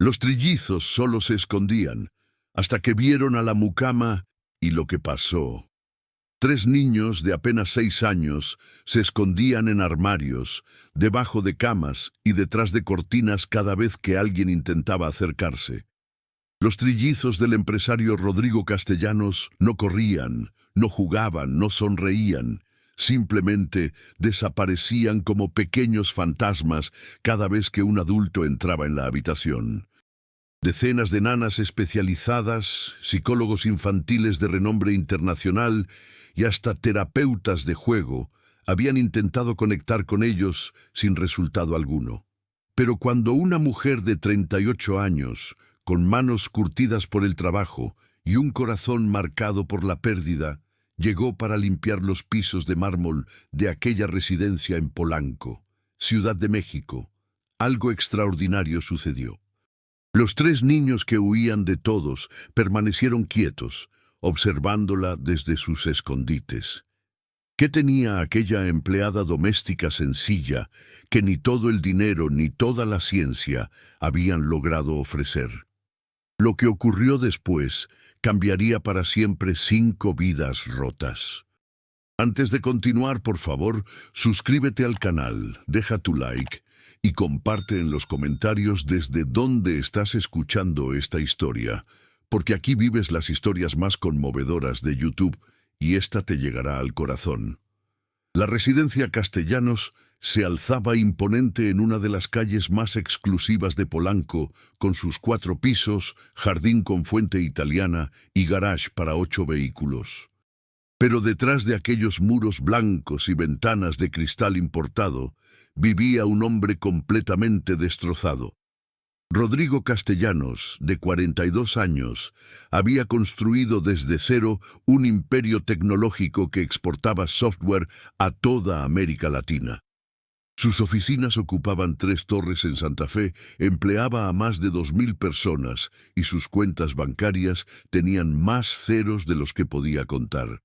Los trillizos solo se escondían, hasta que vieron a la mucama y lo que pasó. 3 niños de apenas 6 años se escondían en armarios, debajo de camas y detrás de cortinas cada vez que alguien intentaba acercarse. Los trillizos del empresario Rodrigo Castellanos no corrían, no jugaban, no sonreían. Simplemente desaparecían como pequeños fantasmas cada vez que un adulto entraba en la habitación. Decenas de nanas especializadas, psicólogos infantiles de renombre internacional y hasta terapeutas de juego habían intentado conectar con ellos sin resultado alguno. Pero cuando una mujer de 38 años, con manos curtidas por el trabajo y un corazón marcado por la pérdida, llegó para limpiar los pisos de mármol de aquella residencia en Polanco, Ciudad de México, algo extraordinario sucedió. Los 3 niños que huían de todos permanecieron quietos, observándola desde sus escondites. ¿Qué tenía aquella empleada doméstica sencilla que ni todo el dinero ni toda la ciencia habían logrado ofrecer? Lo que ocurrió después cambiaría para siempre 5 vidas rotas. Antes de continuar, por favor, suscríbete al canal, deja tu like y comparte en los comentarios desde dónde estás escuchando esta historia, porque aquí vives las historias más conmovedoras de YouTube y esta te llegará al corazón. La residencia Castellanos se alzaba imponente en una de las calles más exclusivas de Polanco, con sus 4 pisos, jardín con fuente italiana y garage para 8 vehículos. Pero detrás de aquellos muros blancos y ventanas de cristal importado, vivía un hombre completamente destrozado. Rodrigo Castellanos, de 42 años, había construido desde cero un imperio tecnológico que exportaba software a toda América Latina. Sus oficinas ocupaban 3 torres en Santa Fe, empleaba a más de 2.000 personas y sus cuentas bancarias tenían más ceros de los que podía contar.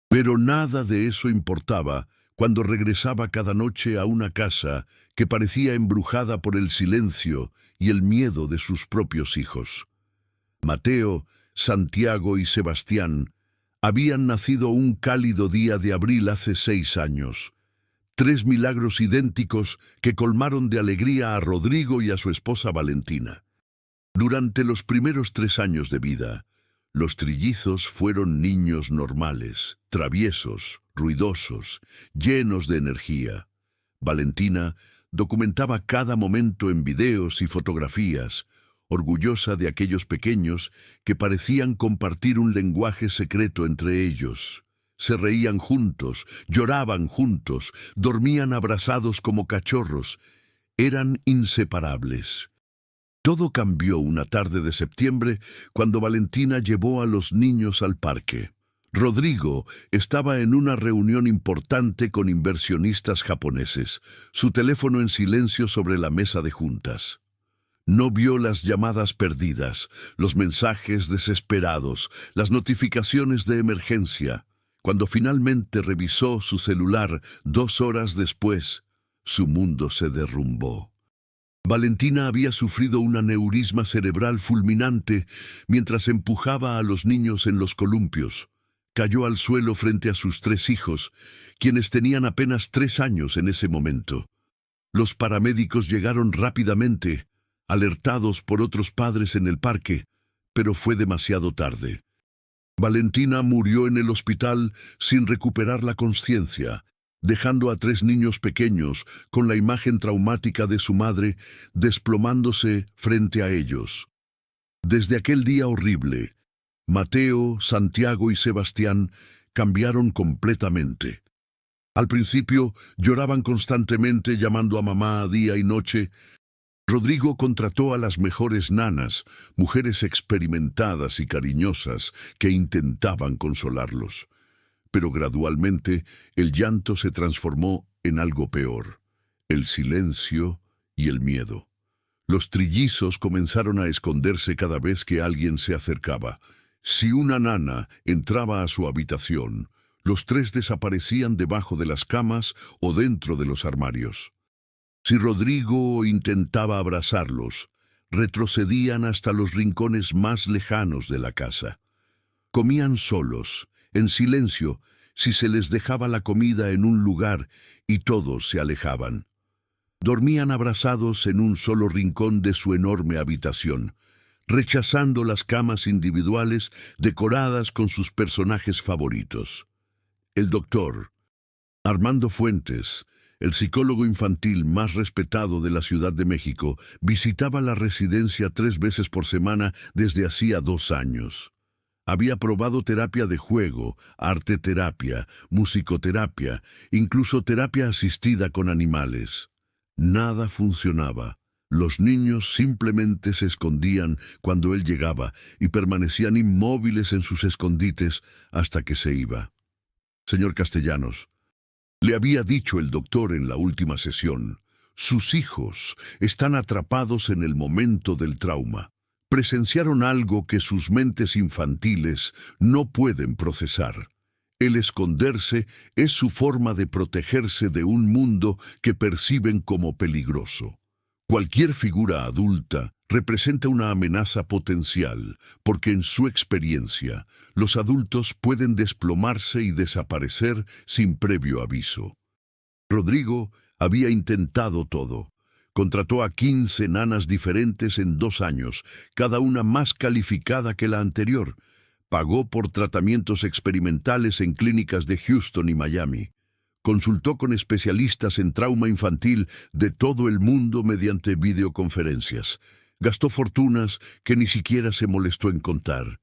Pero nada de eso importaba cuando regresaba cada noche a una casa que parecía embrujada por el silencio y el miedo de sus propios hijos. Mateo, Santiago y Sebastián habían nacido un cálido día de abril hace 6 años. 3 milagros idénticos que colmaron de alegría a Rodrigo y a su esposa Valentina. Durante los primeros 3 años de vida, los trillizos fueron niños normales, traviesos, ruidosos, llenos de energía. Valentina documentaba cada momento en videos y fotografías, orgullosa de aquellos pequeños que parecían compartir un lenguaje secreto entre ellos. Se reían juntos, lloraban juntos, dormían abrazados como cachorros. Eran inseparables. Todo cambió una tarde de septiembre cuando Valentina llevó a los niños al parque. Rodrigo estaba en una reunión importante con inversionistas japoneses, su teléfono en silencio sobre la mesa de juntas. No vio las llamadas perdidas, los mensajes desesperados, las notificaciones de emergencia. Cuando finalmente revisó su celular 2 horas después, su mundo se derrumbó. Valentina había sufrido un aneurisma cerebral fulminante mientras empujaba a los niños en los columpios. Cayó al suelo frente a sus 3 hijos, quienes tenían apenas 3 años en ese momento. Los paramédicos llegaron rápidamente, alertados por otros padres en el parque, pero fue demasiado tarde. Valentina murió en el hospital sin recuperar la conciencia, dejando a 3 niños pequeños con la imagen traumática de su madre desplomándose frente a ellos. Desde aquel día horrible, Mateo, Santiago y Sebastián cambiaron completamente. Al principio lloraban constantemente llamando a mamá día y noche. Rodrigo contrató a las mejores nanas, mujeres experimentadas y cariñosas que intentaban consolarlos. Pero gradualmente el llanto se transformó en algo peor, el silencio y el miedo. Los trillizos comenzaron a esconderse cada vez que alguien se acercaba. Si una nana entraba a su habitación, los 3 desaparecían debajo de las camas o dentro de los armarios. Si Rodrigo intentaba abrazarlos, retrocedían hasta los rincones más lejanos de la casa. Comían solos, en silencio, si se les dejaba la comida en un lugar y todos se alejaban. Dormían abrazados en un solo rincón de su enorme habitación, rechazando las camas individuales decoradas con sus personajes favoritos. El doctor Armando Fuentes, el psicólogo infantil más respetado de la Ciudad de México, visitaba la residencia 3 veces por semana desde hacía 2 años. Había probado terapia de juego, arteterapia, musicoterapia, incluso terapia asistida con animales. Nada funcionaba. Los niños simplemente se escondían cuando él llegaba y permanecían inmóviles en sus escondites hasta que se iba. Señor Castellanos, le había dicho el doctor en la última sesión, sus hijos están atrapados en el momento del trauma. Presenciaron algo que sus mentes infantiles no pueden procesar. El esconderse es su forma de protegerse de un mundo que perciben como peligroso. Cualquier figura adulta representa una amenaza potencial, porque en su experiencia, los adultos pueden desplomarse y desaparecer sin previo aviso. Rodrigo había intentado todo. Contrató a 15 nanas diferentes en 2 años, cada una más calificada que la anterior. Pagó por tratamientos experimentales en clínicas de Houston y Miami. Consultó con especialistas en trauma infantil de todo el mundo mediante videoconferencias. Gastó fortunas que ni siquiera se molestó en contar.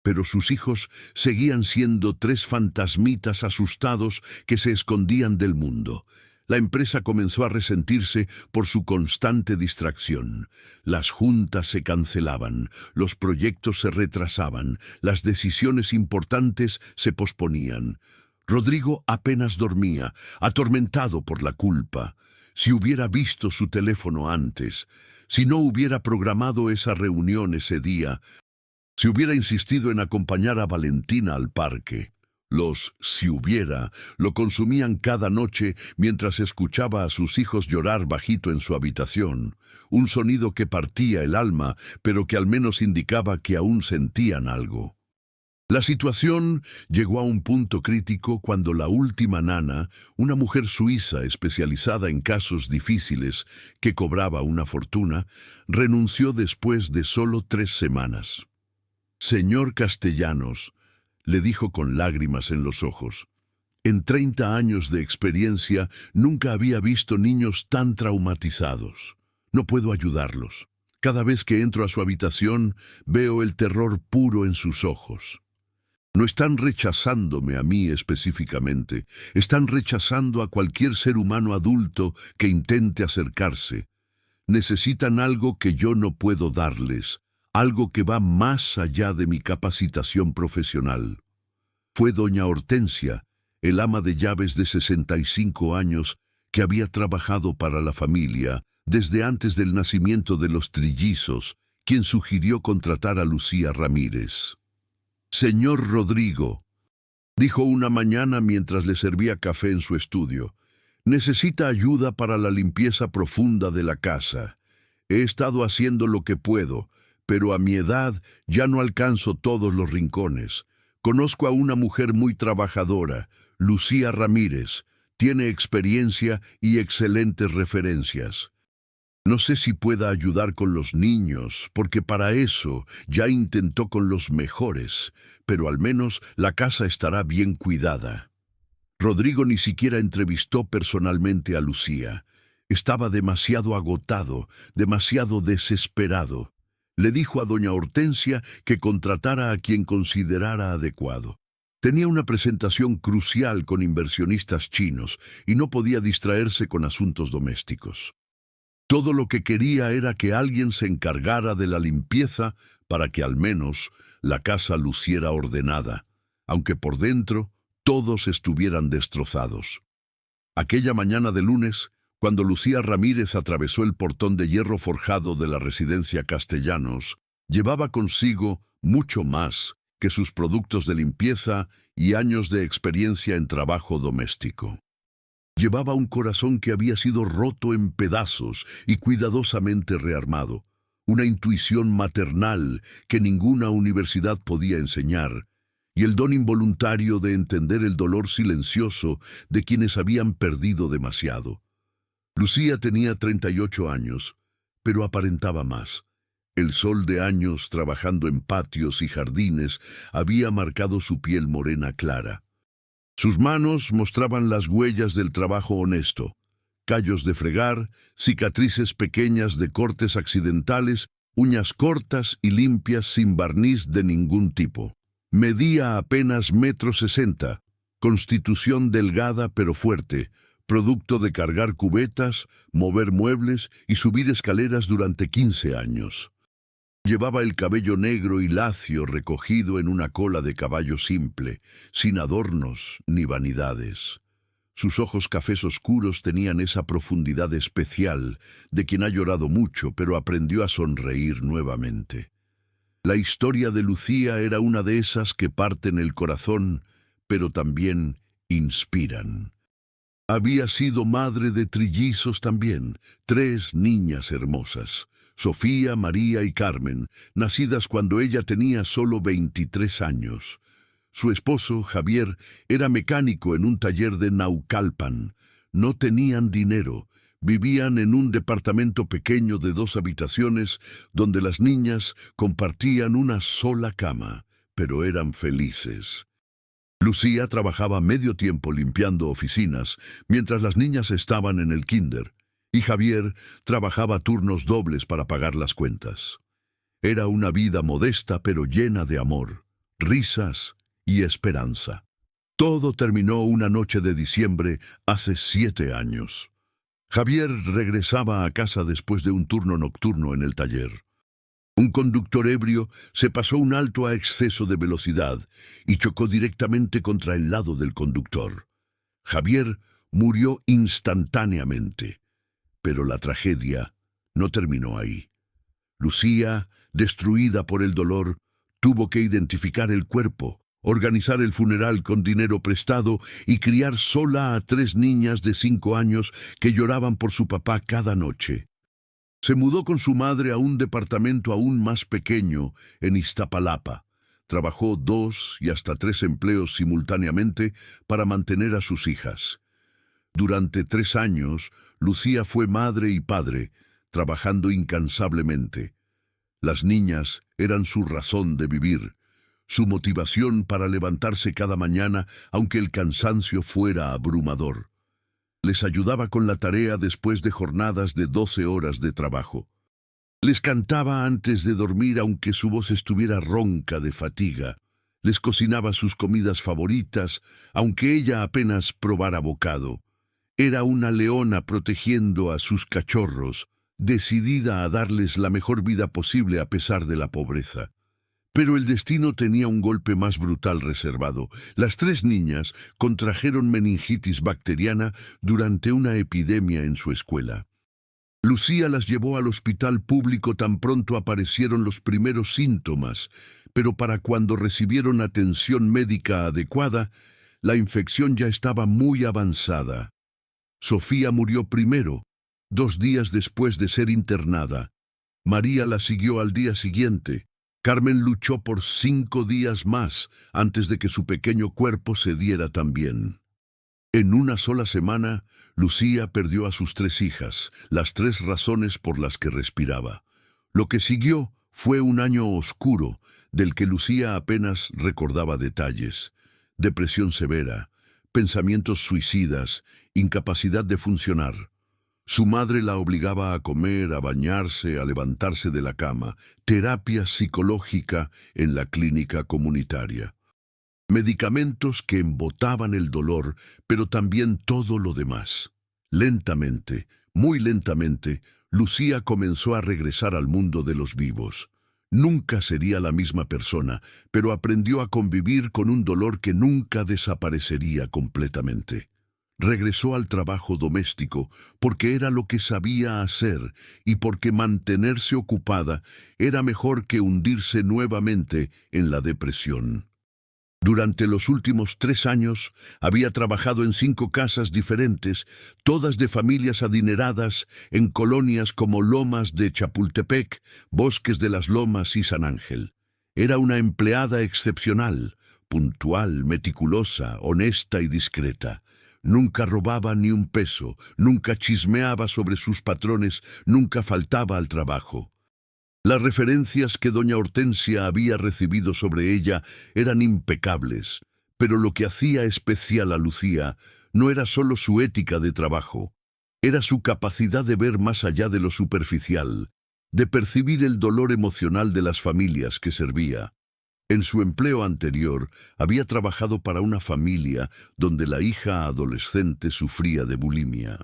Pero sus hijos seguían siendo 3 fantasmitas asustados que se escondían del mundo. La empresa comenzó a resentirse por su constante distracción. Las juntas se cancelaban, los proyectos se retrasaban, las decisiones importantes se posponían. Rodrigo apenas dormía, atormentado por la culpa. Si hubiera visto su teléfono antes, si no hubiera programado esa reunión ese día, si hubiera insistido en acompañar a Valentina al parque. Los si hubiera lo consumían cada noche mientras escuchaba a sus hijos llorar bajito en su habitación, un sonido que partía el alma, pero que al menos indicaba que aún sentían algo. La situación llegó a un punto crítico cuando la última nana, una mujer suiza especializada en casos difíciles que cobraba una fortuna, renunció después de solo 3 semanas. Señor Castellanos, le dijo con lágrimas en los ojos, en 30 años de experiencia nunca había visto niños tan traumatizados. No puedo ayudarlos. Cada vez que entro a su habitación veo el terror puro en sus ojos. No están rechazándome a mí específicamente, están rechazando a cualquier ser humano adulto que intente acercarse. Necesitan algo que yo no puedo darles, algo que va más allá de mi capacitación profesional. Fue doña Hortensia, el ama de llaves de 65 años, que había trabajado para la familia desde antes del nacimiento de los trillizos, quien sugirió contratar a Lucía Ramírez. Señor Rodrigo, dijo una mañana mientras le servía café en su estudio, necesita ayuda para la limpieza profunda de la casa. He estado haciendo lo que puedo, pero a mi edad ya no alcanzo todos los rincones. Conozco a una mujer muy trabajadora, Lucía Ramírez, tiene experiencia y excelentes referencias. No sé si pueda ayudar con los niños, porque para eso ya intentó con los mejores, pero al menos la casa estará bien cuidada. Rodrigo ni siquiera entrevistó personalmente a Lucía. Estaba demasiado agotado, demasiado desesperado. Le dijo a doña Hortensia que contratara a quien considerara adecuado. Tenía una presentación crucial con inversionistas chinos y no podía distraerse con asuntos domésticos. Todo lo que quería era que alguien se encargara de la limpieza para que al menos la casa luciera ordenada, aunque por dentro todos estuvieran destrozados. Aquella mañana de lunes, cuando Lucía Ramírez atravesó el portón de hierro forjado de la residencia Castellanos, llevaba consigo mucho más que sus productos de limpieza y años de experiencia en trabajo doméstico. Llevaba un corazón que había sido roto en pedazos y cuidadosamente rearmado, una intuición maternal que ninguna universidad podía enseñar, y el don involuntario de entender el dolor silencioso de quienes habían perdido demasiado. Lucía tenía 38 años, pero aparentaba más. El sol de años trabajando en patios y jardines había marcado su piel morena clara. Sus manos mostraban las huellas del trabajo honesto, callos de fregar, cicatrices pequeñas de cortes accidentales, uñas cortas y limpias sin barniz de ningún tipo. Medía apenas 1,60 m, constitución delgada pero fuerte, producto de cargar cubetas, mover muebles y subir escaleras durante 15 años. Llevaba el cabello negro y lacio recogido en una cola de caballo simple, sin adornos ni vanidades. Sus ojos cafés oscuros tenían esa profundidad especial de quien ha llorado mucho, pero aprendió a sonreír nuevamente. La historia de Lucía era una de esas que parten el corazón, pero también inspiran. Había sido madre de trillizos también, 3 niñas hermosas, Sofía, María y Carmen, nacidas cuando ella tenía solo 23 años. Su esposo, Javier, era mecánico en un taller de Naucalpan. No tenían dinero, vivían en un departamento pequeño de 2 habitaciones donde las niñas compartían una sola cama, pero eran felices. Lucía trabajaba medio tiempo limpiando oficinas mientras las niñas estaban en el kinder, y Javier trabajaba turnos dobles para pagar las cuentas. Era una vida modesta pero llena de amor, risas y esperanza. Todo terminó una noche de diciembre hace 7 años. Javier regresaba a casa después de un turno nocturno en el taller. Un conductor ebrio se pasó un alto a exceso de velocidad y chocó directamente contra el lado del conductor. Javier murió instantáneamente, pero la tragedia no terminó ahí. Lucía, destruida por el dolor, tuvo que identificar el cuerpo, organizar el funeral con dinero prestado y criar sola a 3 niñas de 5 años que lloraban por su papá cada noche. Se mudó con su madre a un departamento aún más pequeño en Iztapalapa. Trabajó 2 y hasta 3 empleos simultáneamente para mantener a sus hijas. Durante 3 años, Lucía fue madre y padre, trabajando incansablemente. Las niñas eran su razón de vivir, su motivación para levantarse cada mañana, aunque el cansancio fuera abrumador. Les ayudaba con la tarea después de jornadas de 12 horas de trabajo. Les cantaba antes de dormir aunque su voz estuviera ronca de fatiga. Les cocinaba sus comidas favoritas, aunque ella apenas probara bocado. Era una leona protegiendo a sus cachorros, decidida a darles la mejor vida posible a pesar de la pobreza. Pero el destino tenía un golpe más brutal reservado. Las 3 niñas contrajeron meningitis bacteriana durante una epidemia en su escuela. Lucía las llevó al hospital público tan pronto aparecieron los primeros síntomas, pero para cuando recibieron atención médica adecuada, la infección ya estaba muy avanzada. Sofía murió primero, 2 días después de ser internada. María la siguió al día siguiente. Carmen luchó por 5 días más antes de que su pequeño cuerpo cediera también. En una sola semana, Lucía perdió a sus 3 hijas, las 3 razones por las que respiraba. Lo que siguió fue un año oscuro, del que Lucía apenas recordaba detalles. Depresión severa, pensamientos suicidas, incapacidad de funcionar. Su madre la obligaba a comer, a bañarse, a levantarse de la cama, terapia psicológica en la clínica comunitaria. Medicamentos que embotaban el dolor, pero también todo lo demás. Lentamente, muy lentamente, Lucía comenzó a regresar al mundo de los vivos. Nunca sería la misma persona, pero aprendió a convivir con un dolor que nunca desaparecería completamente. Regresó al trabajo doméstico porque era lo que sabía hacer y porque mantenerse ocupada era mejor que hundirse nuevamente en la depresión. Durante los últimos 3 años había trabajado en 5 casas diferentes, todas de familias adineradas, en colonias como Lomas de Chapultepec, Bosques de las Lomas y San Ángel. Era una empleada excepcional, puntual, meticulosa, honesta y discreta. Nunca robaba ni un peso, nunca chismeaba sobre sus patrones, nunca faltaba al trabajo. Las referencias que doña Hortensia había recibido sobre ella eran impecables, pero lo que hacía especial a Lucía no era solo su ética de trabajo, era su capacidad de ver más allá de lo superficial, de percibir el dolor emocional de las familias que servía. En su empleo anterior había trabajado para una familia donde la hija adolescente sufría de bulimia.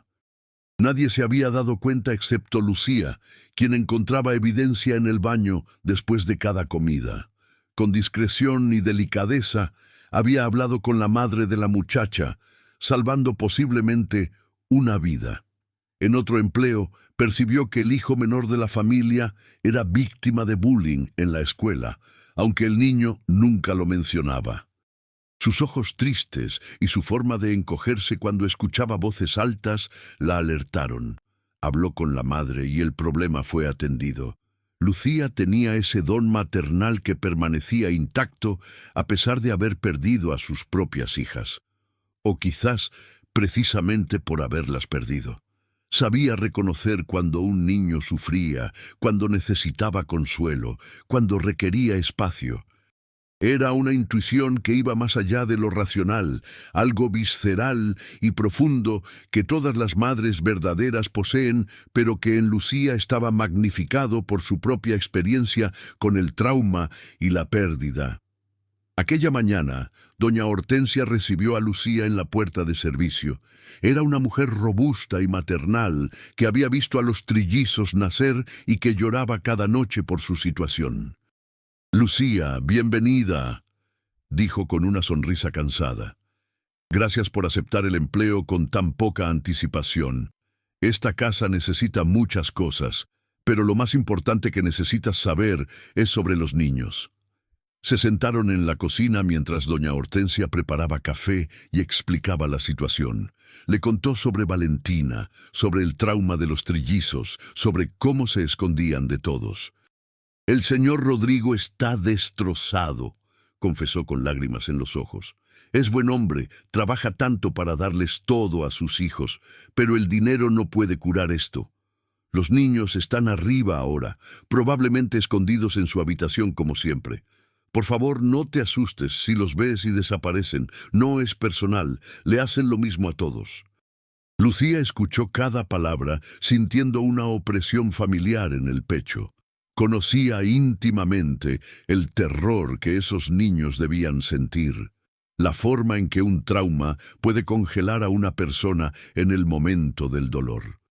Nadie se había dado cuenta excepto Lucía, quien encontraba evidencia en el baño después de cada comida. Con discreción y delicadeza había hablado con la madre de la muchacha, salvando posiblemente una vida. En otro empleo, percibió que el hijo menor de la familia era víctima de bullying en la escuela, aunque el niño nunca lo mencionaba. Sus ojos tristes y su forma de encogerse cuando escuchaba voces altas la alertaron. Habló con la madre y el problema fue atendido. Lucía tenía ese don maternal que permanecía intacto a pesar de haber perdido a sus propias hijas. O quizás precisamente por haberlas perdido. Sabía reconocer cuando un niño sufría, cuando necesitaba consuelo, cuando requería espacio. Era una intuición que iba más allá de lo racional, algo visceral y profundo que todas las madres verdaderas poseen, pero que en Lucía estaba magnificado por su propia experiencia con el trauma y la pérdida. Aquella mañana, doña Hortensia recibió a Lucía en la puerta de servicio. Era una mujer robusta y maternal que había visto a los trillizos nacer y que lloraba cada noche por su situación. «Lucía, bienvenida», dijo con una sonrisa cansada. «Gracias por aceptar el empleo con tan poca anticipación. Esta casa necesita muchas cosas, pero lo más importante que necesitas saber es sobre los niños». Se sentaron en la cocina mientras doña Hortensia preparaba café y explicaba la situación. Le contó sobre Valentina, sobre el trauma de los trillizos, sobre cómo se escondían de todos. «El señor Rodrigo está destrozado», confesó con lágrimas en los ojos. «Es buen hombre, trabaja tanto para darles todo a sus hijos, pero el dinero no puede curar esto. Los niños están arriba ahora, probablemente escondidos en su habitación como siempre. Por favor, no te asustes si los ves y desaparecen. No es personal, le hacen lo mismo a todos». Lucía escuchó cada palabra, sintiendo una opresión familiar en el pecho. Conocía íntimamente el terror que esos niños debían sentir, la forma en que un trauma puede congelar a una persona en el momento del dolor.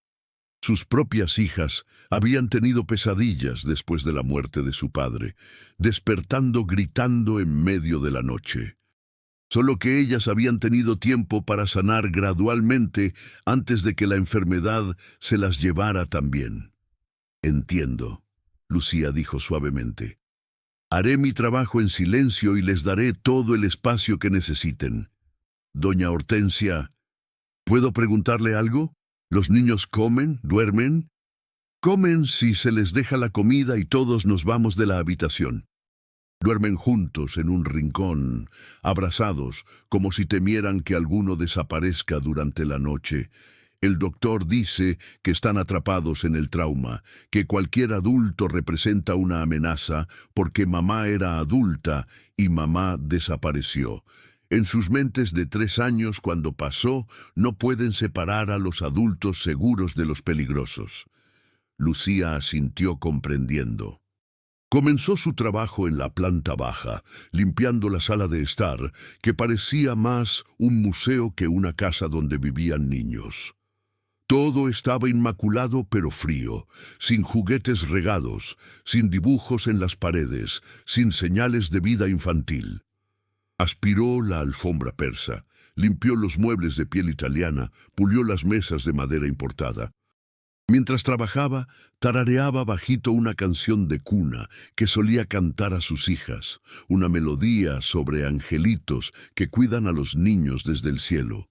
Sus propias hijas habían tenido pesadillas después de la muerte de su padre, despertando gritando en medio de la noche. Solo que ellas habían tenido tiempo para sanar gradualmente antes de que la enfermedad se las llevara también. «Entiendo», Lucía dijo suavemente. «Haré mi trabajo en silencio y les daré todo el espacio que necesiten. Doña Hortensia, ¿puedo preguntarle algo? ¿Los niños comen? ¿Duermen?» «Comen si se les deja la comida y todos nos vamos de la habitación. Duermen juntos en un rincón, abrazados, como si temieran que alguno desaparezca durante la noche. El doctor dice que están atrapados en el trauma, que cualquier adulto representa una amenaza porque mamá era adulta y mamá desapareció. En sus mentes de 3 años, cuando pasó, no pueden separar a los adultos seguros de los peligrosos». Lucía asintió comprendiendo. Comenzó su trabajo en la planta baja, limpiando la sala de estar, que parecía más un museo que una casa donde vivían niños. Todo estaba inmaculado pero frío, sin juguetes regados, sin dibujos en las paredes, sin señales de vida infantil. Aspiró la alfombra persa, limpió los muebles de piel italiana, pulió las mesas de madera importada. Mientras trabajaba, tarareaba bajito una canción de cuna que solía cantar a sus hijas, una melodía sobre angelitos que cuidan a los niños desde el cielo.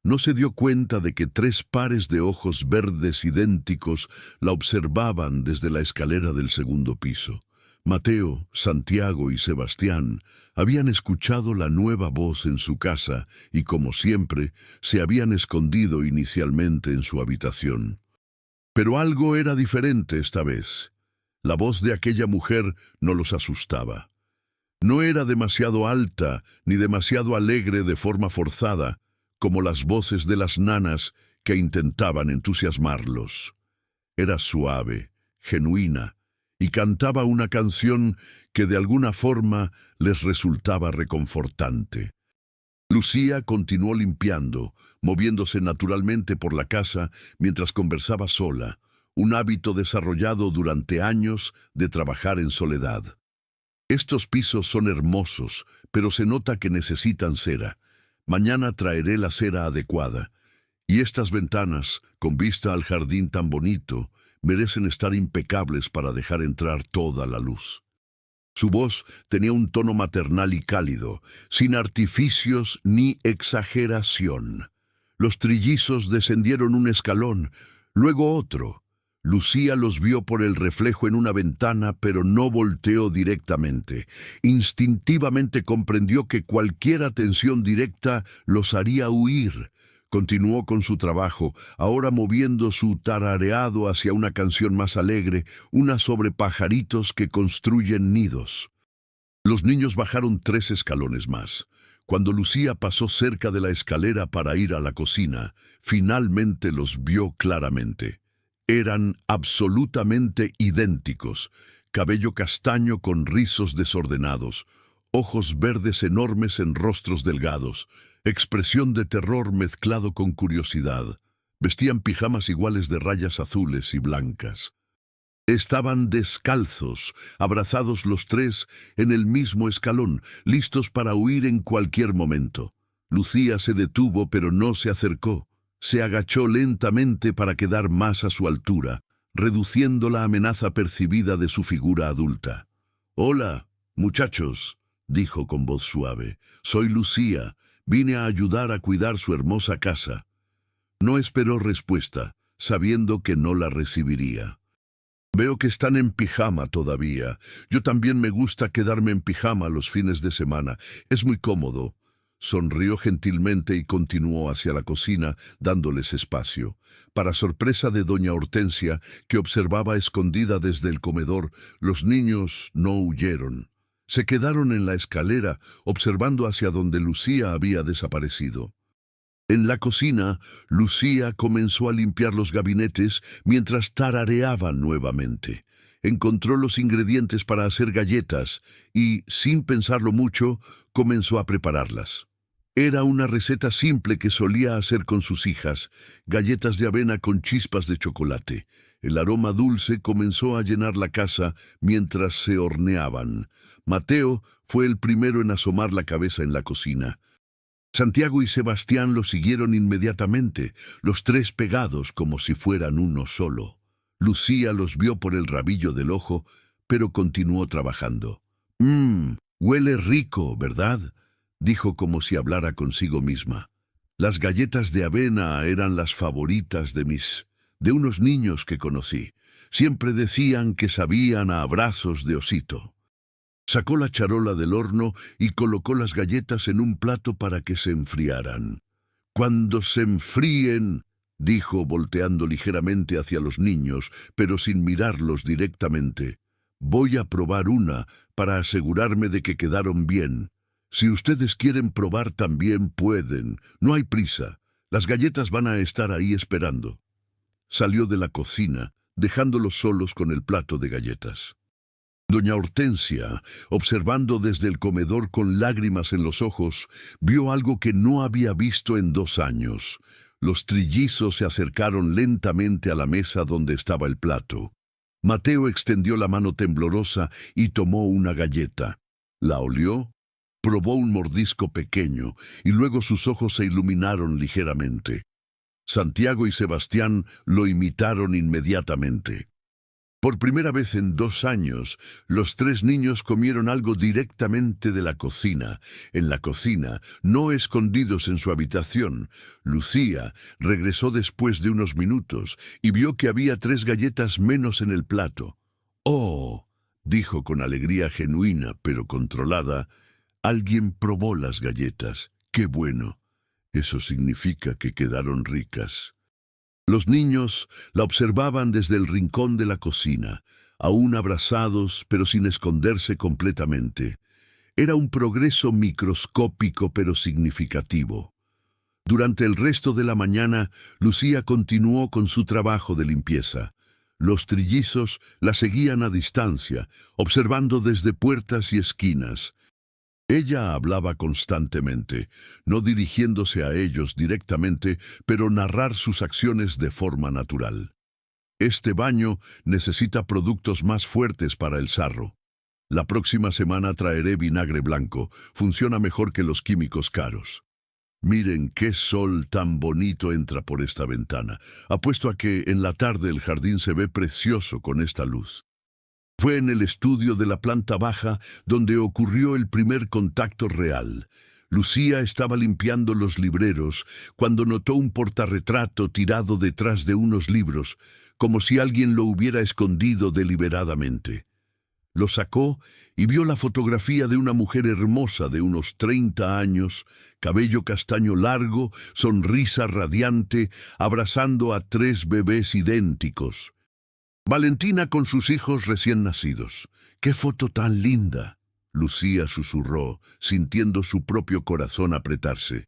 No se dio cuenta de que 3 pares de ojos verdes idénticos la observaban desde la escalera del segundo piso. Mateo, Santiago y Sebastián habían escuchado la nueva voz en su casa y, como siempre, se habían escondido inicialmente en su habitación. Pero algo era diferente esta vez. La voz de aquella mujer no los asustaba. No era demasiado alta ni demasiado alegre de forma forzada, como las voces de las nanas que intentaban entusiasmarlos. Era suave, genuina, y cantaba una canción que de alguna forma les resultaba reconfortante. Lucía continuó limpiando, moviéndose naturalmente por la casa mientras conversaba sola, un hábito desarrollado durante años de trabajar en soledad. Estos pisos son hermosos, pero se nota que necesitan cera. Mañana traeré la cera adecuada. Y estas ventanas, con vista al jardín tan bonito, merecen estar impecables para dejar entrar toda la luz. Su voz tenía un tono maternal y cálido, sin artificios ni exageración. Los trillizos descendieron un escalón, luego otro. Lucía los vio por el reflejo en una ventana, pero no volteó directamente. Instintivamente comprendió que cualquier atención directa los haría huir. Continuó con su trabajo, ahora moviendo su tarareado hacia una canción más alegre, una sobre pajaritos que construyen nidos. Los niños bajaron 3 escalones más. Cuando Lucía pasó cerca de la escalera para ir a la cocina, finalmente los vio claramente. Eran absolutamente idénticos, cabello castaño con rizos desordenados, ojos verdes enormes en rostros delgados, expresión de terror mezclado con curiosidad. Vestían pijamas iguales de rayas azules y blancas. Estaban descalzos, abrazados los 3 en el mismo escalón, listos para huir en cualquier momento. Lucía se detuvo, pero no se acercó. Se agachó lentamente para quedar más a su altura, reduciendo la amenaza percibida de su figura adulta. «Hola, muchachos», dijo con voz suave. «Soy Lucía. Vine a ayudar a cuidar su hermosa casa». No esperó respuesta, sabiendo que no la recibiría. «Veo que están en pijama todavía. Yo también me gusta quedarme en pijama los fines de semana. Es muy cómodo». Sonrió gentilmente y continuó hacia la cocina, dándoles espacio. Para sorpresa de doña Hortensia, que observaba escondida desde el comedor, los niños no huyeron. Se quedaron en la escalera, observando hacia donde Lucía había desaparecido. En la cocina, Lucía comenzó a limpiar los gabinetes mientras tarareaba nuevamente. Encontró los ingredientes para hacer galletas y, sin pensarlo mucho, comenzó a prepararlas. Era una receta simple que solía hacer con sus hijas, galletas de avena con chispas de chocolate. El aroma dulce comenzó a llenar la casa mientras se horneaban. Mateo fue el primero en asomar la cabeza en la cocina. Santiago y Sebastián lo siguieron inmediatamente, los 3 pegados como si fueran uno solo. Lucía los vio por el rabillo del ojo, pero continuó trabajando. Huele rico, ¿verdad?», dijo como si hablara consigo misma. Las galletas de avena eran las favoritas de unos niños que conocí. Siempre decían que sabían a abrazos de osito. Sacó la charola del horno y colocó las galletas en un plato para que se enfriaran. «Cuando se enfríen», dijo volteando ligeramente hacia los niños, pero sin mirarlos directamente, «voy a probar una para asegurarme de que quedaron bien. Si ustedes quieren probar también pueden, no hay prisa. Las galletas van a estar ahí esperando». Salió de la cocina, dejándolos solos con el plato de galletas. Doña Hortensia, observando desde el comedor con lágrimas en los ojos, vio algo que no había visto en 2 años. Los trillizos se acercaron lentamente a la mesa donde estaba el plato. Mateo extendió la mano temblorosa y tomó una galleta. La olió, probó un mordisco pequeño y luego sus ojos se iluminaron ligeramente. Santiago y Sebastián lo imitaron inmediatamente. Por primera vez en 2 años, los 3 niños comieron algo directamente de la cocina. En la cocina, no escondidos en su habitación. Lucía regresó después de unos minutos y vio que había 3 galletas menos en el plato. «Oh», dijo con alegría genuina pero controlada, «alguien probó las galletas. ¡Qué bueno! Eso significa que quedaron ricas». Los niños la observaban desde el rincón de la cocina, aún abrazados pero sin esconderse completamente. Era un progreso microscópico pero significativo. Durante el resto de la mañana, Lucía continuó con su trabajo de limpieza. Los trillizos la seguían a distancia, observando desde puertas y esquinas. Ella hablaba constantemente, no dirigiéndose a ellos directamente, pero narrar sus acciones de forma natural. «Este baño necesita productos más fuertes para el sarro. La próxima semana traeré vinagre blanco, funciona mejor que los químicos caros. Miren qué sol tan bonito entra por esta ventana. Apuesto a que en la tarde el jardín se ve precioso con esta luz». Fue en el estudio de la planta baja donde ocurrió el primer contacto real. Lucía estaba limpiando los libreros cuando notó un portarretrato tirado detrás de unos libros, como si alguien lo hubiera escondido deliberadamente. Lo sacó y vio la fotografía de una mujer hermosa de unos 30 años, cabello castaño largo, sonrisa radiante, abrazando a 3 bebés idénticos. Valentina con sus hijos recién nacidos. «¡Qué foto tan linda!», Lucía susurró, sintiendo su propio corazón apretarse.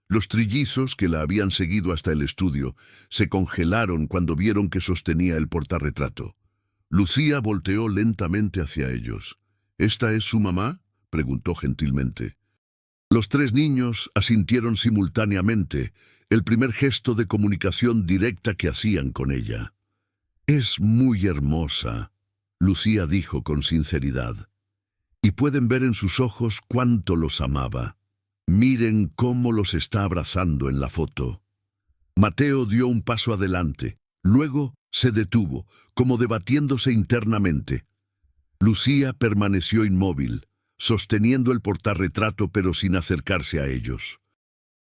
Los trillizos, que la habían seguido hasta el estudio, se congelaron cuando vieron que sostenía el portarretrato. Lucía volteó lentamente hacia ellos. «¿Esta es su mamá?», preguntó gentilmente. Los 3 niños asintieron simultáneamente, el primer gesto de comunicación directa que hacían con ella. «Es muy hermosa», Lucía dijo con sinceridad. «Y pueden ver en sus ojos cuánto los amaba. Miren cómo los está abrazando en la foto». Mateo dio un paso adelante, luego se detuvo, como debatiéndose internamente. Lucía permaneció inmóvil, sosteniendo el portarretrato pero sin acercarse a ellos.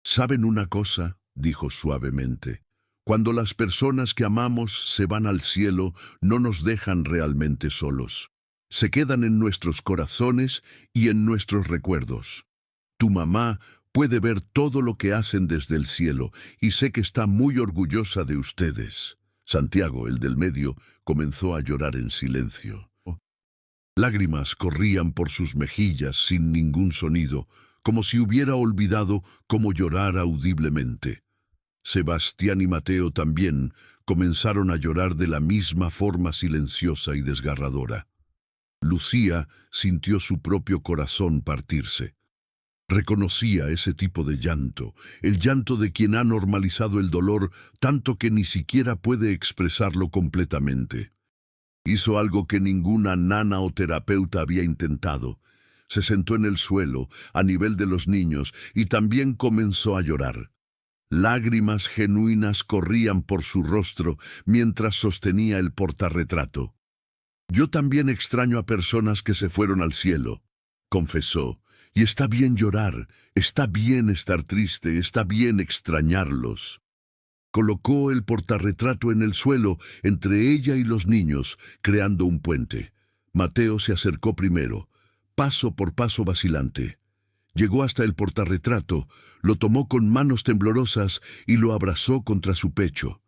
«¿Saben una cosa?», dijo suavemente. «Cuando las personas que amamos se van al cielo, no nos dejan realmente solos. Se quedan en nuestros corazones y en nuestros recuerdos. Tu mamá puede ver todo lo que hacen desde el cielo y sé que está muy orgullosa de ustedes». Santiago, el del medio, comenzó a llorar en silencio. Lágrimas corrían por sus mejillas sin ningún sonido, como si hubiera olvidado cómo llorar audiblemente. Sebastián y Mateo también comenzaron a llorar de la misma forma silenciosa y desgarradora. Lucía sintió su propio corazón partirse. Reconocía ese tipo de llanto, el llanto de quien ha normalizado el dolor tanto que ni siquiera puede expresarlo completamente. Hizo algo que ninguna nana o terapeuta había intentado. Se sentó en el suelo, a nivel de los niños, y también comenzó a llorar. Lágrimas genuinas corrían por su rostro mientras sostenía el portarretrato. «Yo también extraño a personas que se fueron al cielo», confesó. «Y está bien llorar, está bien estar triste, está bien extrañarlos». Colocó el portarretrato en el suelo entre ella y los niños, creando un puente. Mateo se acercó primero, paso por paso vacilante. Llegó hasta el portarretrato, lo tomó con manos temblorosas y lo abrazó contra su pecho.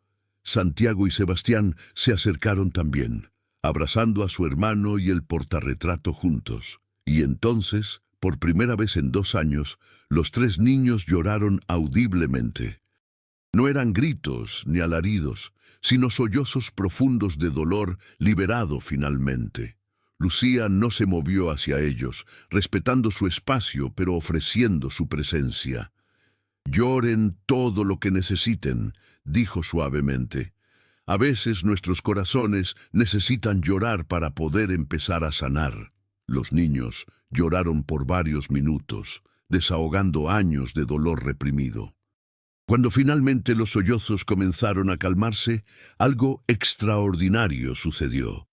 Santiago y Sebastián se acercaron también, abrazando a su hermano y el portarretrato juntos. Y entonces, por primera vez en 2 años, los 3 niños lloraron audiblemente. No eran gritos ni alaridos, sino sollozos profundos de dolor liberado finalmente. Lucía no se movió hacia ellos, respetando su espacio pero ofreciendo su presencia. «Lloren todo lo que necesiten», dijo suavemente. «A veces nuestros corazones necesitan llorar para poder empezar a sanar». Los niños lloraron por varios minutos, desahogando años de dolor reprimido. Cuando finalmente los sollozos comenzaron a calmarse, algo extraordinario sucedió.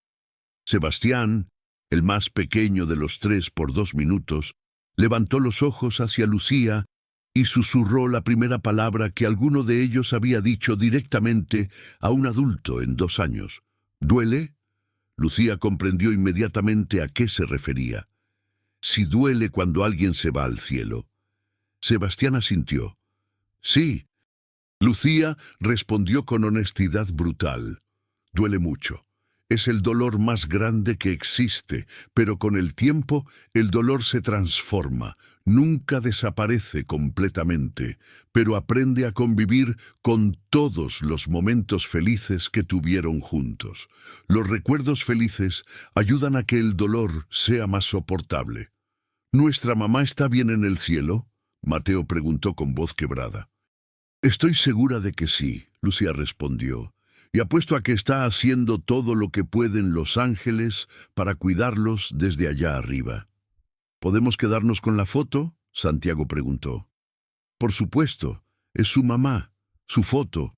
Sebastián, el más pequeño de los tres por 2 minutos, levantó los ojos hacia Lucía y susurró la primera palabra que alguno de ellos había dicho directamente a un adulto en 2 años. ¿Duele? Lucía comprendió inmediatamente a qué se refería. Si duele cuando alguien se va al cielo. Sebastián asintió. Sí. Lucía respondió con honestidad brutal. Duele mucho. Es el dolor más grande que existe, pero con el tiempo el dolor se transforma, nunca desaparece completamente, pero aprende a convivir con todos los momentos felices que tuvieron juntos. Los recuerdos felices ayudan a que el dolor sea más soportable. ¿Nuestra mamá está bien en el cielo?, Mateo preguntó con voz quebrada. Estoy segura de que sí, Lucía respondió. Y apuesto a que está haciendo todo lo que pueden los ángeles para cuidarlos desde allá arriba. ¿Podemos quedarnos con la foto?, Santiago preguntó. Por supuesto, es su mamá, su foto.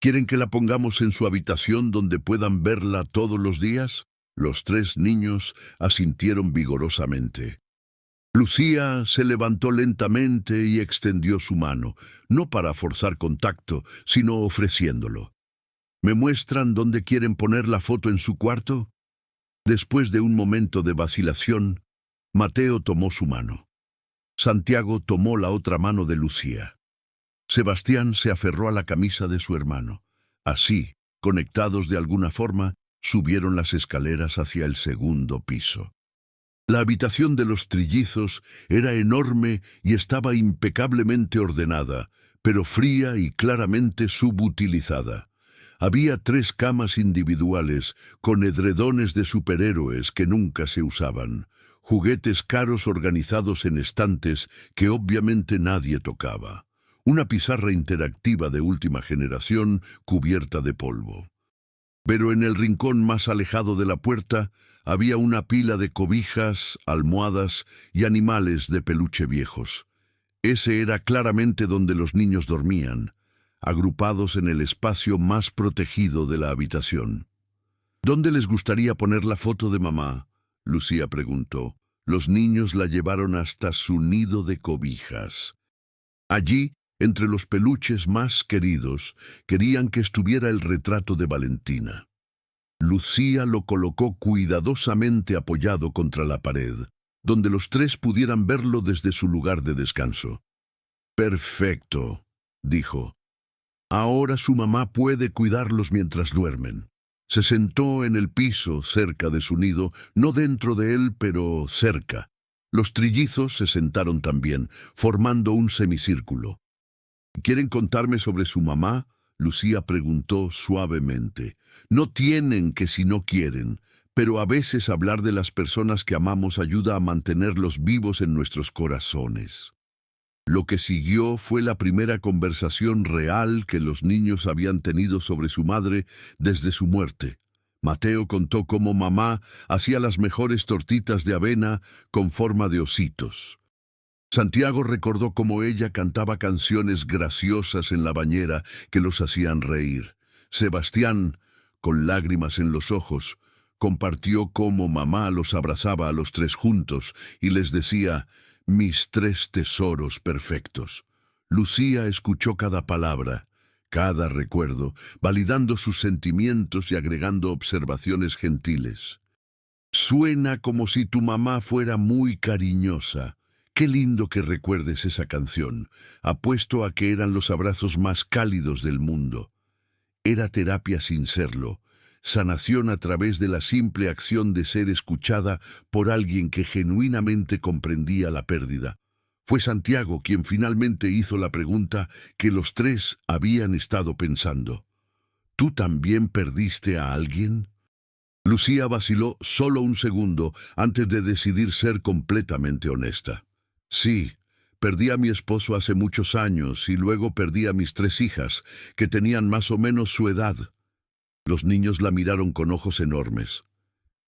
¿Quieren que la pongamos en su habitación donde puedan verla todos los días? Los tres niños asintieron vigorosamente. Lucía se levantó lentamente y extendió su mano, no para forzar contacto, sino ofreciéndolo. ¿Me muestran dónde quieren poner la foto en su cuarto? Después de un momento de vacilación, Mateo tomó su mano. Santiago tomó la otra mano de Lucía. Sebastián se aferró a la camisa de su hermano. Así, conectados de alguna forma, subieron las escaleras hacia el segundo piso. La habitación de los trillizos era enorme y estaba impecablemente ordenada, pero fría y claramente subutilizada. Había 3 camas individuales, con edredones de superhéroes que nunca se usaban, juguetes caros organizados en estantes que obviamente nadie tocaba, una pizarra interactiva de última generación cubierta de polvo. Pero en el rincón más alejado de la puerta había una pila de cobijas, almohadas y animales de peluche viejos. Ese era claramente donde los niños dormían, agrupados en el espacio más protegido de la habitación. ¿Dónde les gustaría poner la foto de mamá?, Lucía preguntó. Los niños la llevaron hasta su nido de cobijas. Allí, entre los peluches más queridos, querían que estuviera el retrato de Valentina. Lucía lo colocó cuidadosamente apoyado contra la pared, donde los tres pudieran verlo desde su lugar de descanso. «Perfecto», dijo. «Ahora su mamá puede cuidarlos mientras duermen». Se sentó en el piso cerca de su nido, no dentro de él, pero cerca. Los trillizos se sentaron también, formando un semicírculo. «¿Quieren contarme sobre su mamá?», Lucía preguntó suavemente. «No tienen que si no quieren, pero a veces hablar de las personas que amamos ayuda a mantenerlos vivos en nuestros corazones». Lo que siguió fue la primera conversación real que los niños habían tenido sobre su madre desde su muerte. Mateo contó cómo mamá hacía las mejores tortitas de avena con forma de ositos. Santiago recordó cómo ella cantaba canciones graciosas en la bañera que los hacían reír. Sebastián, con lágrimas en los ojos, compartió cómo mamá los abrazaba a los tres juntos y les decía: «Mis 3 tesoros perfectos». Lucía escuchó cada palabra, cada recuerdo, validando sus sentimientos y agregando observaciones gentiles. «Suena como si tu mamá fuera muy cariñosa. Qué lindo que recuerdes esa canción. Apuesto a que eran los abrazos más cálidos del mundo». Era terapia sin serlo, sanación a través de la simple acción de ser escuchada por alguien que genuinamente comprendía la pérdida. Fue Santiago quien finalmente hizo la pregunta que los tres habían estado pensando. ¿Tú también perdiste a alguien? Lucía vaciló solo un segundo antes de decidir ser completamente honesta. Sí, perdí a mi esposo hace muchos años y luego perdí a mis 3 hijas, que tenían más o menos su edad. Los niños la miraron con ojos enormes.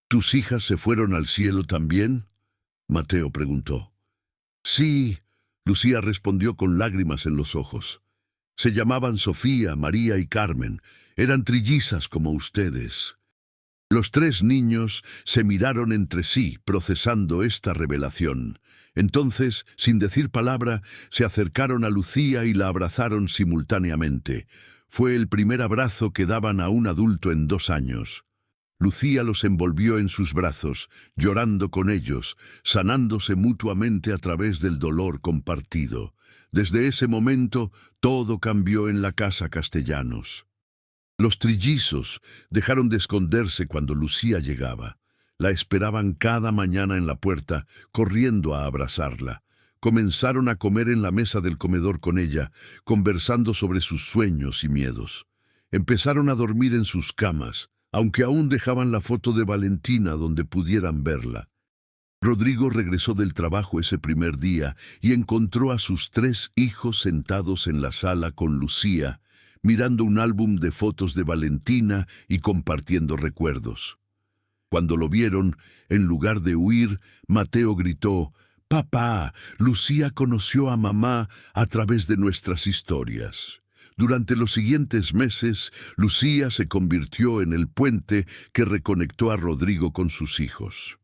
¿Tus hijas se fueron al cielo también?, Mateo preguntó. Sí, Lucía respondió con lágrimas en los ojos. Se llamaban Sofía, María y Carmen. Eran trillizas como ustedes. Los tres niños se miraron entre sí, procesando esta revelación. Entonces, sin decir palabra, se acercaron a Lucía y la abrazaron simultáneamente. Fue el primer abrazo que daban a un adulto en 2 años. Lucía los envolvió en sus brazos, llorando con ellos, sanándose mutuamente a través del dolor compartido. Desde ese momento, todo cambió en la casa Castellanos. Los trillizos dejaron de esconderse cuando Lucía llegaba. La esperaban cada mañana en la puerta, corriendo a abrazarla. Comenzaron a comer en la mesa del comedor con ella, conversando sobre sus sueños y miedos. Empezaron a dormir en sus camas, aunque aún dejaban la foto de Valentina donde pudieran verla. Rodrigo regresó del trabajo ese primer día y encontró a sus 3 hijos sentados en la sala con Lucía, mirando un álbum de fotos de Valentina y compartiendo recuerdos. Cuando lo vieron, en lugar de huir, Mateo gritó: «Papá, Lucía conoció a mamá a través de nuestras historias». Durante los siguientes meses, Lucía se convirtió en el puente que reconectó a Rodrigo con sus hijos.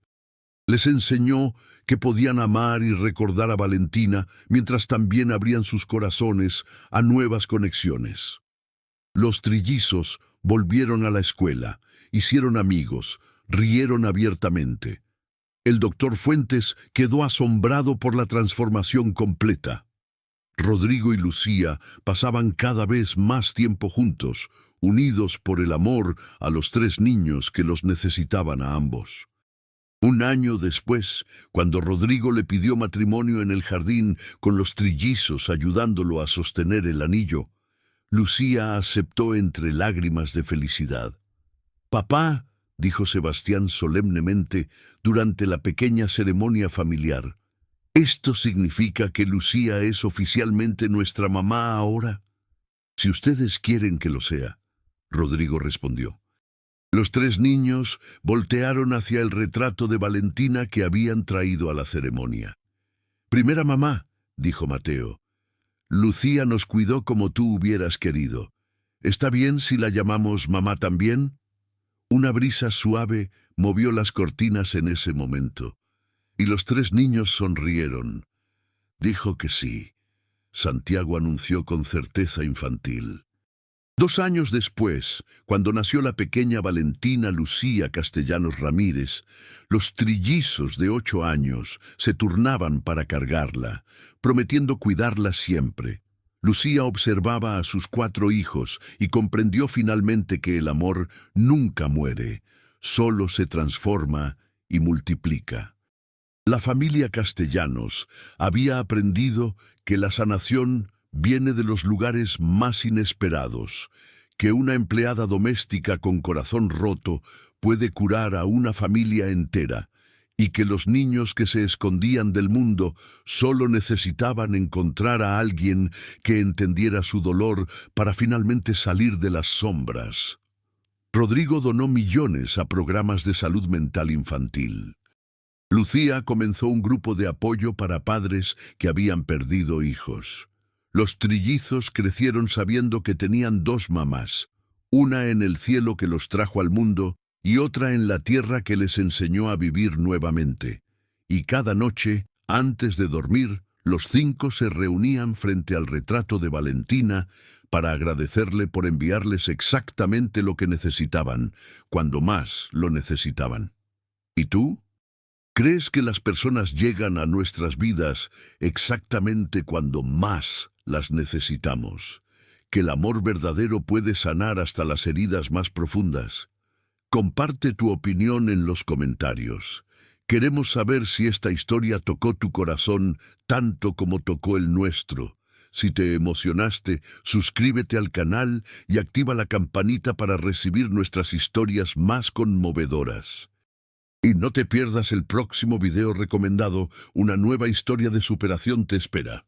Les enseñó que podían amar y recordar a Valentina, mientras también abrían sus corazones a nuevas conexiones. Los trillizos volvieron a la escuela, hicieron amigos, rieron abiertamente. El doctor Fuentes quedó asombrado por la transformación completa. Rodrigo y Lucía pasaban cada vez más tiempo juntos, unidos por el amor a los 3 niños que los necesitaban a ambos. Un año después, cuando Rodrigo le pidió matrimonio en el jardín con los trillizos ayudándolo a sostener el anillo, Lucía aceptó entre lágrimas de felicidad. «Papá», dijo Sebastián solemnemente durante la pequeña ceremonia familiar, «¿esto significa que Lucía es oficialmente nuestra mamá ahora?» «Si ustedes quieren que lo sea», Rodrigo respondió. Los 3 niños voltearon hacia el retrato de Valentina que habían traído a la ceremonia. «Primera mamá», dijo Mateo, «Lucía nos cuidó como tú hubieras querido. ¿Está bien si la llamamos mamá también?» Una brisa suave movió las cortinas en ese momento, y los 3 niños sonrieron. Dijo que sí. Santiago anunció con certeza infantil. 2 años después, cuando nació la pequeña Valentina Lucía Castellanos Ramírez, los trillizos de 8 años se turnaban para cargarla, prometiendo cuidarla siempre. Lucía observaba a sus 4 hijos y comprendió finalmente que el amor nunca muere, solo se transforma y multiplica. La familia Castellanos había aprendido que la sanación viene de los lugares más inesperados, que una empleada doméstica con corazón roto puede curar a una familia entera, y que los niños que se escondían del mundo solo necesitaban encontrar a alguien que entendiera su dolor para finalmente salir de las sombras. Rodrigo donó millones a programas de salud mental infantil. Lucía comenzó un grupo de apoyo para padres que habían perdido hijos. Los trillizos crecieron sabiendo que tenían 2 mamás, una en el cielo que los trajo al mundo y otra en la tierra que les enseñó a vivir nuevamente. Y cada noche, antes de dormir, los 5 se reunían frente al retrato de Valentina para agradecerle por enviarles exactamente lo que necesitaban, cuando más lo necesitaban. ¿Y tú? ¿Crees que las personas llegan a nuestras vidas exactamente cuando más las necesitamos? ¿Que el amor verdadero puede sanar hasta las heridas más profundas? Comparte tu opinión en los comentarios. Queremos saber si esta historia tocó tu corazón tanto como tocó el nuestro. Si te emocionaste, suscríbete al canal y activa la campanita para recibir nuestras historias más conmovedoras. Y no te pierdas el próximo video recomendado, una nueva historia de superación te espera.